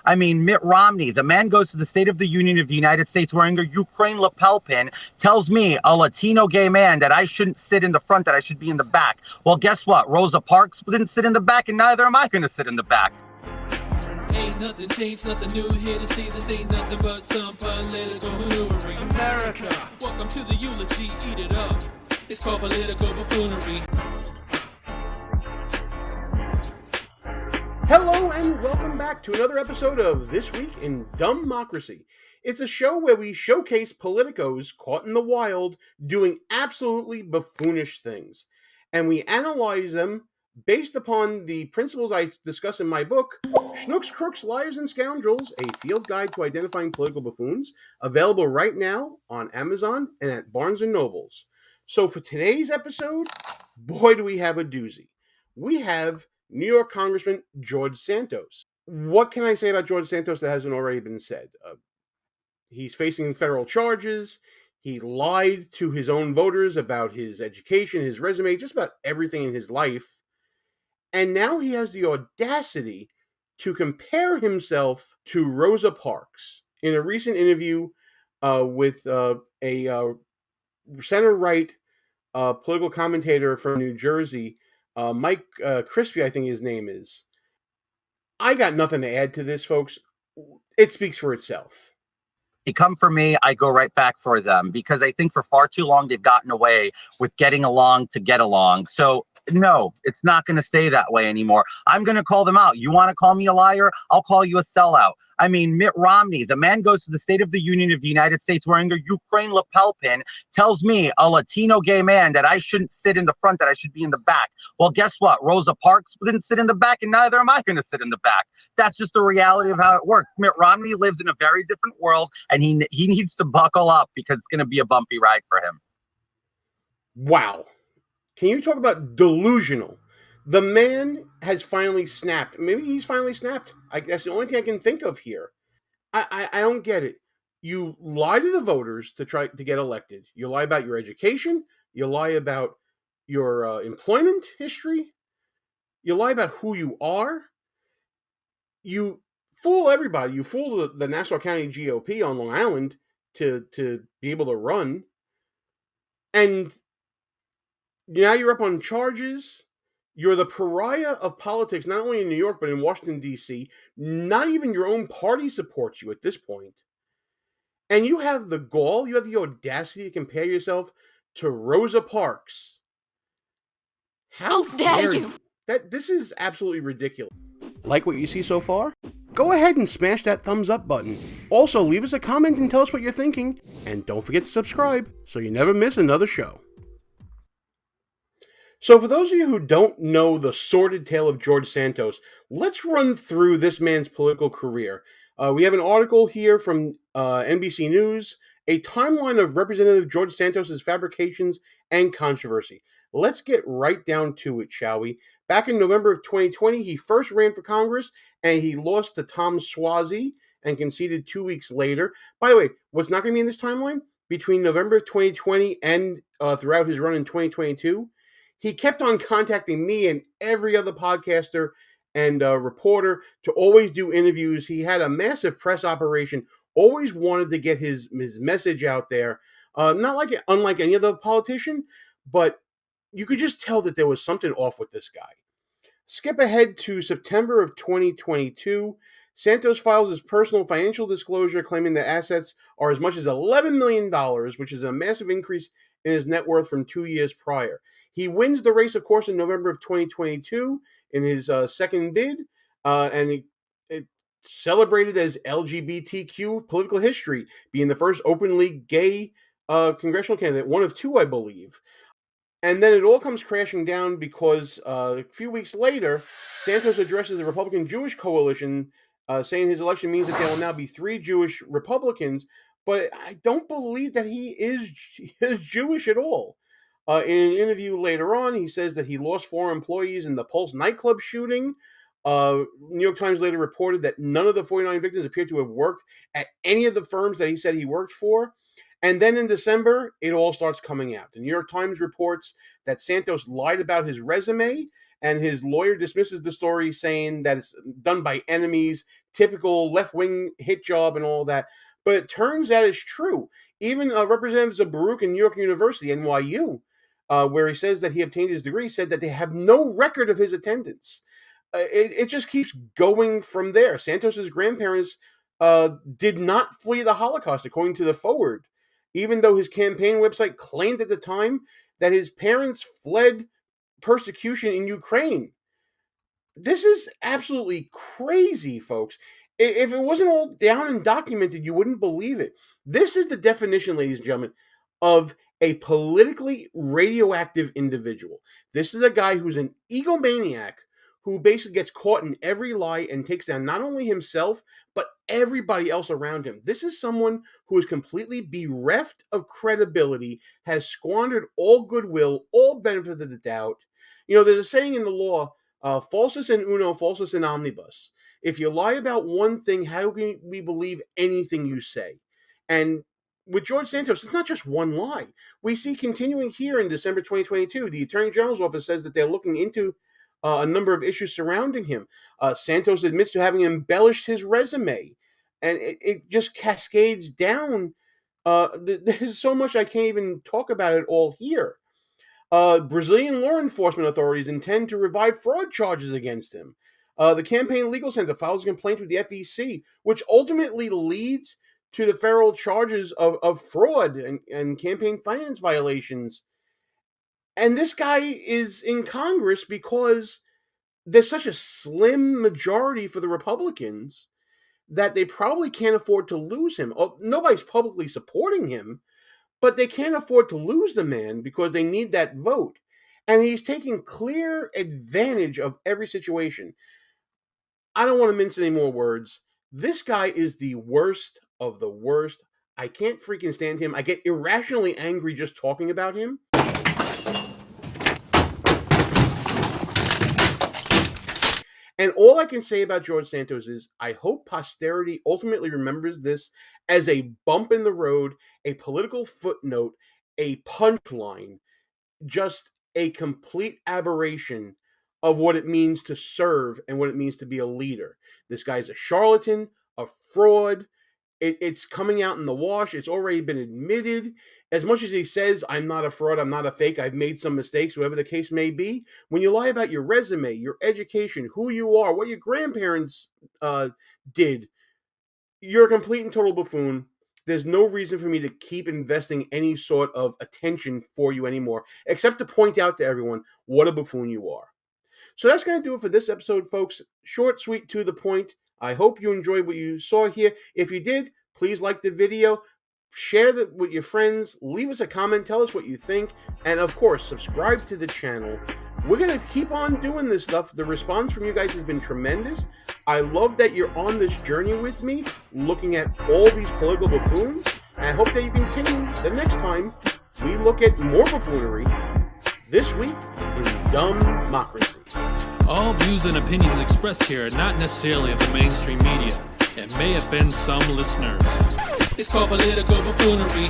I mean, Mitt Romney, the man goes to the State of the Union of the United States wearing a Ukraine lapel pin, tells me, a Latino gay man, that I shouldn't sit in the front, that I should be in the back. Well, guess what? Rosa Parks didn't sit in the back, and neither am I going to sit in the back. Ain't nothing changed, nothing new here to see. This ain't nothing but some political maneuvering. America, welcome to the eulogy, eat it up. It's called political buffoonery. Hello and welcome back to another episode of This Week in DUMBmocracy. It's a show where we showcase politicos caught in the wild doing absolutely buffoonish things. And we analyze them based upon the principles I discuss in my book, Schnooks, Crooks, Liars, and Scoundrels, a field guide to identifying political buffoons, available right now on Amazon and at Barnes & Nobles. So for today's episode, boy do we have a doozy. We have New York Congressman George Santos. What can I say about George Santos that hasn't already been said? He's facing federal charges. He lied to his own voters about his education, his resume, just about everything in his life. And now he has the audacity to compare himself to Rosa Parks. In a recent interview with a center-right political commentator from New Jersey, Mike Crispy, I think his name is. I got nothing to add to this, folks. It speaks for itself. They come for me, I go right back for them, because I think for far too long they've gotten away with getting along to get along. So no, it's not going to stay that way anymore. I'm going to call them out. You want to call me a liar? I'll call you a sellout. I mean, Mitt Romney, the man goes to the State of the Union of the United States wearing a Ukraine lapel pin, tells me, a Latino gay man, that I shouldn't sit in the front, that I should be in the back. Well, guess what? Rosa Parks didn't sit in the back, and neither am I going to sit in the back. That's just the reality of how it works. Mitt Romney lives in a very different world, and he needs to buckle up, because it's going to be a bumpy ride for him. Wow. Can you talk about delusional? The man has finally snapped. Maybe he's finally snapped. That's the only thing I can think of here. I don't get it. You lie to the voters to try to get elected. You lie about your education. You lie about your employment history. You lie about who you are. You fool everybody. You fool the Nassau County GOP on Long Island to be able to run. And now you're up on charges. You're the pariah of politics, not only in New York, but in Washington, D.C. Not even your own party supports you at this point. And you have the gall, you have the audacity to compare yourself to Rosa Parks. How dare you? This is absolutely ridiculous. Like what you see so far? Go ahead and smash that thumbs up button. Also, leave us a comment and tell us what you're thinking. And don't forget to subscribe so you never miss another show. So for those of you who don't know the sordid tale of George Santos, let's run through this man's political career. We have an article here from NBC News, a timeline of Representative George Santos' fabrications and controversy. Let's get right down to it, shall we? Back in November of 2020, he first ran for Congress, and he lost to Tom Suozzi and conceded 2 weeks later. By the way, what's not going to be in this timeline? Between November of 2020 and throughout his run in 2022, he kept on contacting me and every other podcaster and reporter to always do interviews. He had a massive press operation, always wanted to get his message out there. Unlike any other politician, but you could just tell that there was something off with this guy. Skip ahead to September of 2022. Santos files his personal financial disclosure claiming that assets are as much as $11 million, which is a massive increase in his net worth from 2 years prior. He wins the race, of course, in November of 2022 in his second bid, and it celebrated as LGBTQ political history, being the first openly gay congressional candidate, one of two, I believe. And then it all comes crashing down because a few weeks later, Santos addresses the Republican Jewish coalition, saying his election means that there will now be 3 Jewish Republicans, but I don't believe that he is Jewish at all. In an interview later on, he says that he lost 4 employees in the Pulse nightclub shooting. New York Times later reported that none of the 49 victims appear to have worked at any of the firms that he said he worked for. And then in December, it all starts coming out. The New York Times reports that Santos lied about his resume and his lawyer dismisses the story, saying that it's done by enemies, typical left-wing hit job and all that. But it turns out it's true. Even representatives of Baruch and New York University, NYU, where he says that he obtained his degree, said that they have no record of his attendance. It just keeps going from there. Santos's grandparents did not flee the Holocaust, according to the Forward, even though his campaign website claimed at the time that his parents fled persecution in Ukraine. This is absolutely crazy, folks. If it wasn't all down and documented, you wouldn't believe it. This is the definition, ladies and gentlemen, of a politically radioactive individual. This is a guy who's an egomaniac who basically gets caught in every lie and takes down not only himself, but everybody else around him. This is someone who is completely bereft of credibility, has squandered all goodwill, all benefit of the doubt. You know, there's a saying in the law, falsus in uno, falsus in omnibus. If you lie about one thing, how can we believe anything you say? And with George Santos, it's not just one lie. We see continuing here in December 2022, the Attorney General's office says that they're looking into a number of issues surrounding him. Santos admits to having embellished his resume, and it just cascades down. There's so much I can't even talk about it all here. Brazilian law enforcement authorities intend to revive fraud charges against him. The Campaign Legal Center files a complaint with the FEC, which ultimately leads to the federal charges of fraud and campaign finance violations. And this guy is in Congress because there's such a slim majority for the Republicans that they probably can't afford to lose him. Nobody's publicly supporting him, but they can't afford to lose the man because they need that vote. And he's taking clear advantage of every situation. I don't want to mince any more words. This guy is the worst of the worst. I can't freaking stand him. I get irrationally angry just talking about him. And all I can say about George Santos is I hope posterity ultimately remembers this as a bump in the road, a political footnote, a punchline, just a complete aberration of what it means to serve and what it means to be a leader. This guy's a charlatan, a fraud. It's coming out in the wash. It's already been admitted. As much as he says, I'm not a fraud, I'm not a fake, I've made some mistakes, whatever the case may be, when you lie about your resume, your education, who you are, what your grandparents did, you're a complete and total buffoon. There's no reason for me to keep investing any sort of attention for you anymore, except to point out to everyone what a buffoon you are. So that's going to do it for this episode, folks. Short, sweet, to the point. I hope you enjoyed what you saw here. If you did, please like the video, share it with your friends, leave us a comment, tell us what you think, and of course, subscribe to the channel. We're going to keep on doing this stuff. The response from you guys has been tremendous. I love that you're on this journey with me, looking at all these political buffoons, and I hope that you continue the next time we look at more buffoonery this week in DUMBmocracy. All views and opinions expressed here are not necessarily of the mainstream media and may offend some listeners. It's called political buffoonery.